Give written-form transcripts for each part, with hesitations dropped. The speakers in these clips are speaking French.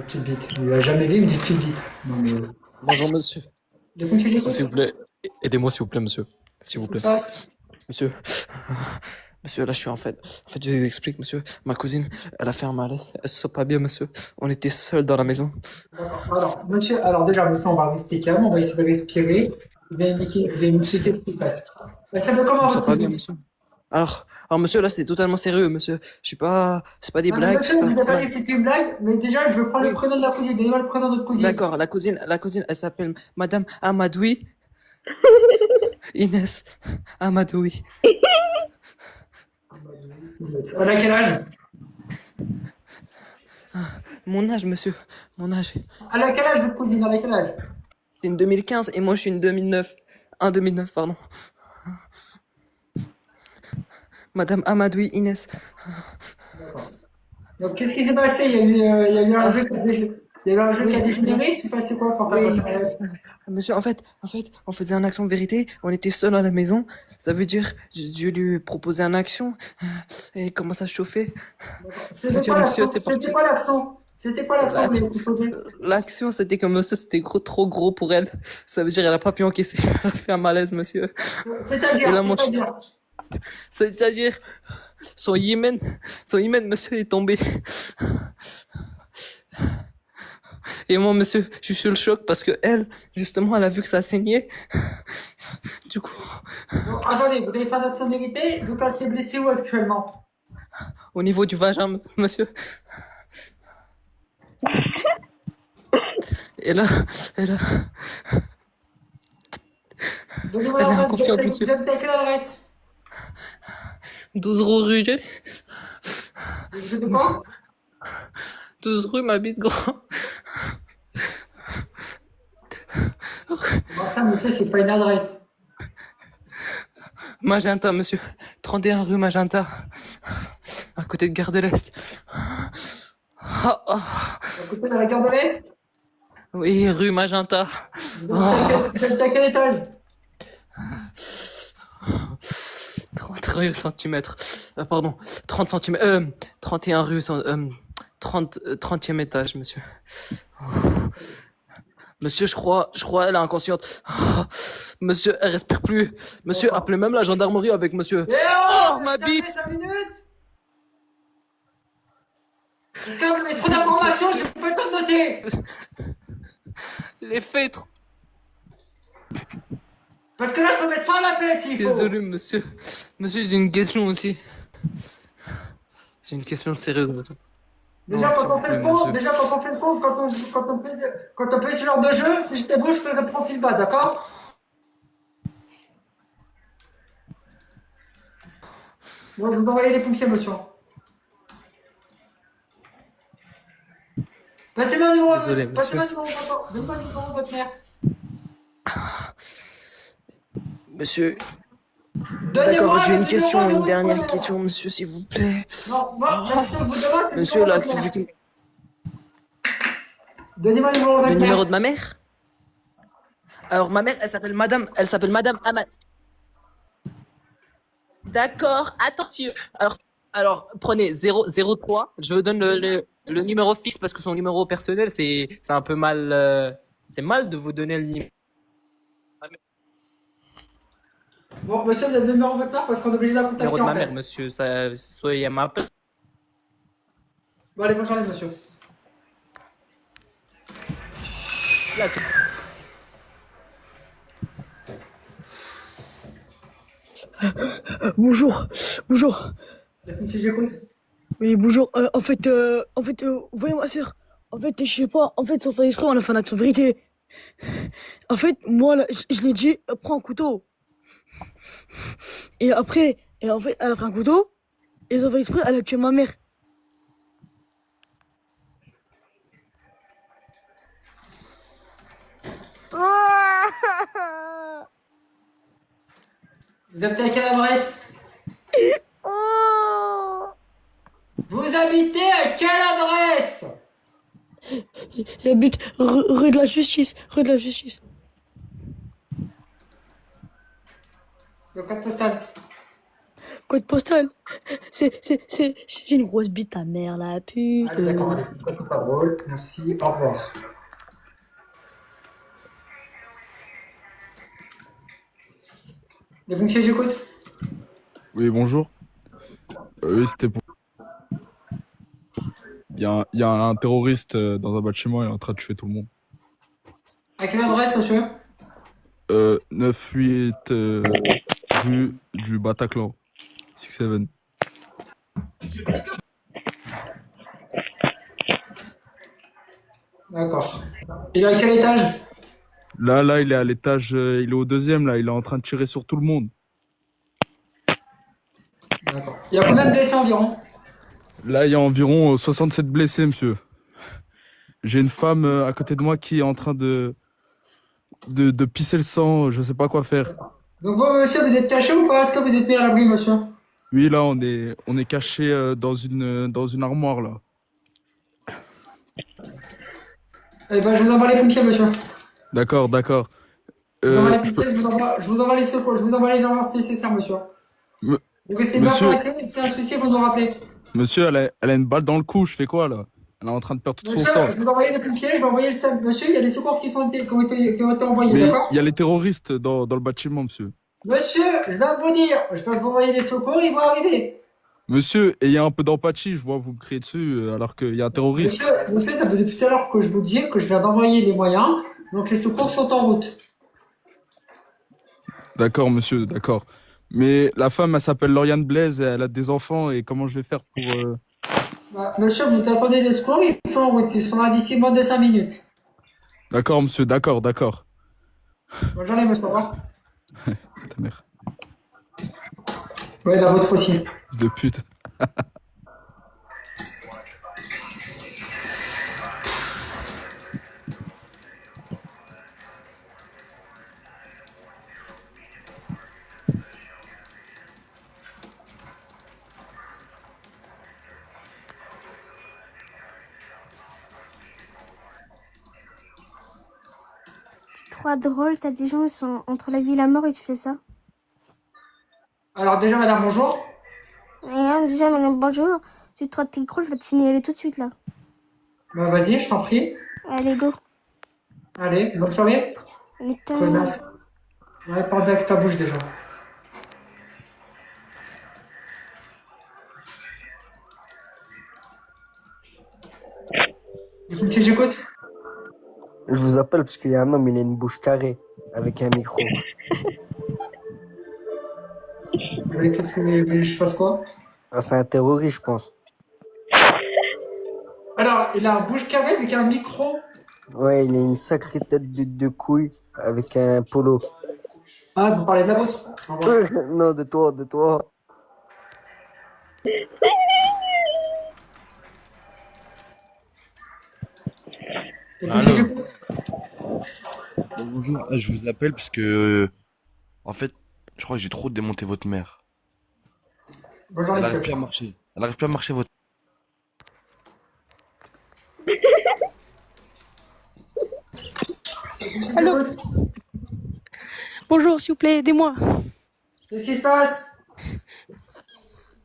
Petite bite. Il a jamais vu, il me dit petite bite. Non, mais. Bonjour monsieur. De quoi tu Monsieur, s'il l'écoutes? vous plaît. Aidez-moi s'il vous plaît, monsieur. S'il Qu'est-ce vous qui plaît. se passe? Monsieur. Monsieur, là je suis en fait, je vous explique, monsieur. Ma cousine, elle a fait un malaise. Elle se sent pas bien, monsieur. On était seuls dans la maison. D'accord. Alors, monsieur, alors déjà, monsieur, on va rester calme, on va essayer de respirer. Vous allez m'expliquer ce qui se passe. Elle s'appelle Je comment me votre sens pas bien, cousine? monsieur. Alors monsieur, là c'est totalement sérieux, monsieur. Je suis pas, c'est pas des Non, mais blagues, monsieur, c'est vous pas. n'avez pas dit Ouais. que c'était une blague, mais déjà, je veux prendre le Oui. prénom de la cousine. Donnez-moi le prénom de votre cousine. D'accord, la cousine, elle s'appelle Madame Amadoui Inès Amadoui. Elle a quel âge? Mon âge, monsieur, mon âge. Elle a quel âge, votre cousine? Elle a quel âge? C'est une 2015 et moi je suis une 2009. Un 2009, pardon. Madame Amadoui Inès. D'accord. Donc, qu'est-ce qui s'est passé? Il y a eu un jeu Ah, qui a il y a eu un jeu qui a oui, dégénéré? C'est passé quoi pour faire passer oui. un malaise? Monsieur, en fait, on faisait un action de vérité. On était seuls à la maison. Ça veut dire, je lui proposais un action et il commence à se chauffer. D'accord. Ça veut C'était dire, quoi monsieur, l'accent? c'est C'était parti. quoi l'accent? C'était quoi l'accent que vous La- avez proposé? L'action, c'était comme monsieur, c'était gros, trop gros pour elle. Ça veut dire, elle a pas pu encaisser. Elle a fait un malaise, monsieur. Et C'est-à-dire, là, moi, c'est-à-dire. c'est-à-dire, son hymen, son hymen, monsieur, est tombé. Et moi, monsieur, je suis sur le choc parce que elle, justement, elle a vu que ça saignait. Du coup, Donc, attendez, vous avez fait un accent de vérité, donc elle s'est blessée où actuellement? au niveau du vagin, monsieur. Et là, elle a, Donnez-moi elle est l'adresse, inconsciente, vous monsieur. habitez à quelle adresse? 12 rue Ruger, Vous êtes de quoi? 12 rue ma bite grand. Bon, ça, monsieur, c'est pas une adresse. Magenta, monsieur. 31 rue Magenta. À côté de Gare de l'Est. Ah, ah. À côté de la gare de l'Est? Oui, rue Magenta. Vous habitez à quel étage? 30 centimètres. Pardon, 30 centimètres. 31 rue, 30e étage, monsieur. Monsieur, je crois, elle est inconsciente. Ah, monsieur, elle respire plus. Monsieur, D'accord. appelez même la gendarmerie avec monsieur. Eh oh! Oh, Vous ma avez terminé bite! 5 minutes? Est-ce que vous avez trop d'informations? J'ai pas le temps de noter! Les faits. Parce que là, je peux mettre fin à l'appel s'il faut. Désolé, monsieur. Monsieur, j'ai une question aussi. J'ai une question sérieuse. Déjà, Non, s'il quand vous on fait plaît, le pont, monsieur. déjà, quand on fait le pont, quand on fait ce genre de jeu, si j'étais vous, je ferais le profil bas, d'accord? Bon, je vous envoyer les pompiers, monsieur. Passez-moi le numéro, Désolé, passez-moi monsieur. le numéro de donnez-moi le numéro de votre mère. Monsieur. D'accord, Donnez-moi j'ai une le numéro question, de une votre dernière mère. question, monsieur, s'il vous plaît. Non, moi, la Oh. question que je vous demande, c'est le Monsieur, numéro de là, votre mère. vu que... Donnez-moi le numéro de Le votre numéro mère. de ma mère? Alors, ma mère, elle s'appelle Madame Amad. D'accord, attention. Alors, prenez 003. Je vous donne le numéro fixe parce que son numéro personnel, c'est un peu mal. C'est mal de vous donner le numéro. Bon, monsieur, vous avez le numéro de votre mère parce qu'on est obligé de la contacter De en ma mère, fait. monsieur. Ça, soyez ma place. Bon, allez, bonne journée, monsieur. Bonjour, bonjour. Les pompiers, j'écoute. Oui, bonjour. Vous voyez ma sœur. En fait, je sais pas. En fait, sans faire exprès, on a fait un action de vérité. En fait, moi, là, je l'ai dit, prends un couteau. Et après, et en fait, elle a pris un couteau. Et sans faire exprès, elle a tué ma mère. Vous habitez à quelle adresse? Vous habitez à quelle adresse? J'habite rue de la Justice. Rue de la Justice. Le code postal. Code postal. J'ai une grosse bite ta mère, la pute. Allez, d'accord, allez, c'est pas drôle. Merci, au revoir. Les pompiers, j'écoute. Oui, bonjour. Oui, c'était pour... il y a un terroriste dans un bâtiment, il est en train de tuer tout le monde. À quelle adresse, monsieur? 9-8 rue du Bataclan. 6-7. D'accord. Il est à quel étage? Là, il est à l'étage, il est au deuxième, là, il est en train de tirer sur tout le monde. D'accord. Il y a combien de blessés environ? Là, il y a environ 67 blessés, monsieur. J'ai une femme à côté de moi qui est en train de pisser le sang, je sais pas quoi faire. Donc vous, monsieur, vous êtes caché ou pas? Est-ce que vous êtes mis à l'abri, monsieur? Oui, là, on est caché dans une armoire, là. Eh ben, je vous envoie les pompiers, monsieur. D'accord, d'accord. Je vous envoie les Je peux- pompiers, je vous envoie les secours, je vous envoie les urgences nécessaires, monsieur. Me- Donc restez bien Monsieur, pour la c'est un souci, vous nous rappelez. monsieur, elle a une balle dans le cou, je fais quoi, là? Elle est en train de perdre tout son Monsieur, sang. je vous envoie les pompiers, je vais envoyer le sac. Monsieur, il y a des secours qui ont été envoyés, Mais d'accord? il y a les terroristes dans le bâtiment, monsieur. Monsieur, je viens de vous dire, je vais vous envoyer des secours, ils vont arriver. Monsieur, ayez un peu d'empathie, je vois vous me criez dessus alors qu'il y a un terroriste. Monsieur, ça faisait tout à l'heure que je vous dis que je viens d'envoyer les moyens, donc les secours sont en route. D'accord, monsieur, d'accord. Mais la femme, elle s'appelle Lauriane Blaise, elle a des enfants, et comment je vais faire pour... Bah, monsieur, vous attendez les secours, ils sont en route, ils sont là d'ici moins de 5 minutes. D'accord, monsieur, d'accord. Bonne journée, monsieur, au revoir. Ta mère, Ouais, la vôtre aussi. fils de pute. C'est trop drôle, t'as des gens qui sont entre la vie et la mort et tu fais ça. Alors déjà, madame, bonjour. Rien, déjà, madame, bonjour. Tu te trottes tes micros, je vais te signaler tout de suite là. Bah vas-y, je t'en prie. Allez, go. Allez, bonne soirée. Putain. Connasse. Ouais, parle avec ta bouche déjà. Les pompiers, j'écoute. Je vous appelle parce qu'il y a un homme, il a une bouche carrée avec un micro. Mais qu'est-ce que vous voulez que je fasse quoi? Ah, c'est un terroriste, je pense. Alors, il a un bouche carrée avec un micro. Ouais, il a une sacrée tête de couille avec un polo. Ah, vous parlez de la vôtre? Au revoir. Non, de toi. Les pompiers, Alors, j'écoute. bonjour, je vous appelle parce que, en fait, je crois que j'ai trop démonté votre mère. Bonne journée, Elle arrive monsieur. plus à marcher. Elle arrive plus à marcher, votre. Allô? Bonjour, s'il vous plaît, aidez-moi. Qu'est-ce qui se passe?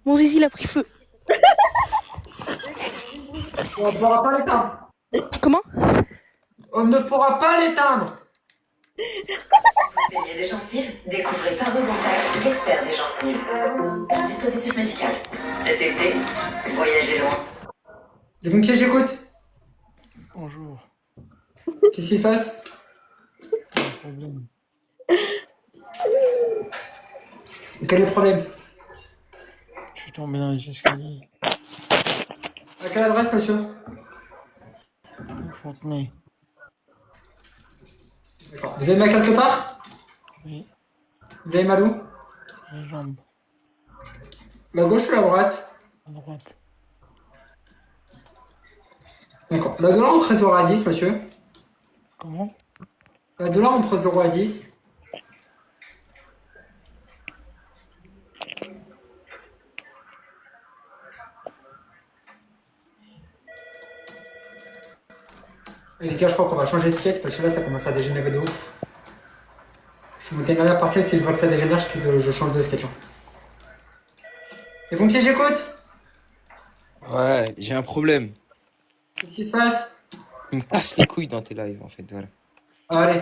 Mon zizi, il a pris feu. On ne pourra pas l'éteindre. Comment? On ne pourra pas l'éteindre. Saignez des gencives, découvrez Parodontax, l'expert des gencives. Dispositif médical. Cet été, voyagez loin. Les pompiers, j'écoute. Bonjour, Qu'est-ce qui se passe? pas de problème. Quel est le problème? Je suis tombé dans les escaliers. À quelle adresse, monsieur? Fontenay. D'accord. Vous avez mal quelque part? Oui, Vous avez mal où? les jambes, La gauche ou la droite? à droite. D'accord. La douleur entre 0 à 10, monsieur. Comment? La douleur entre 0 à 10. Et les gars, je crois qu'on va changer de skate parce que là, ça commence à dégénérer de ouf. Je suis monté une dernière parcelle, si je vois que ça dégénère, je change de skate. Hein. Les pompiers, j'écoute. Ouais, j'ai un problème. Qu'est-ce qui se passe? Il me casse les couilles dans tes lives, en fait, voilà. Allez.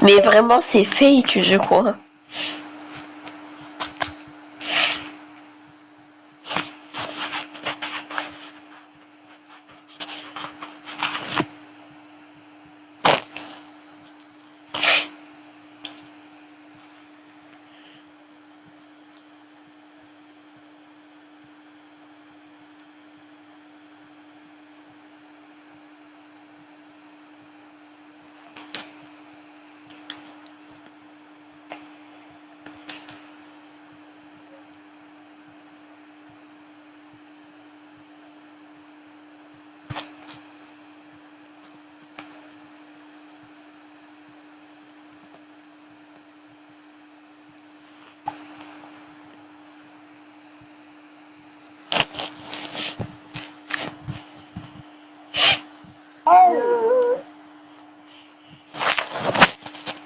Mais vraiment, c'est fake, je crois.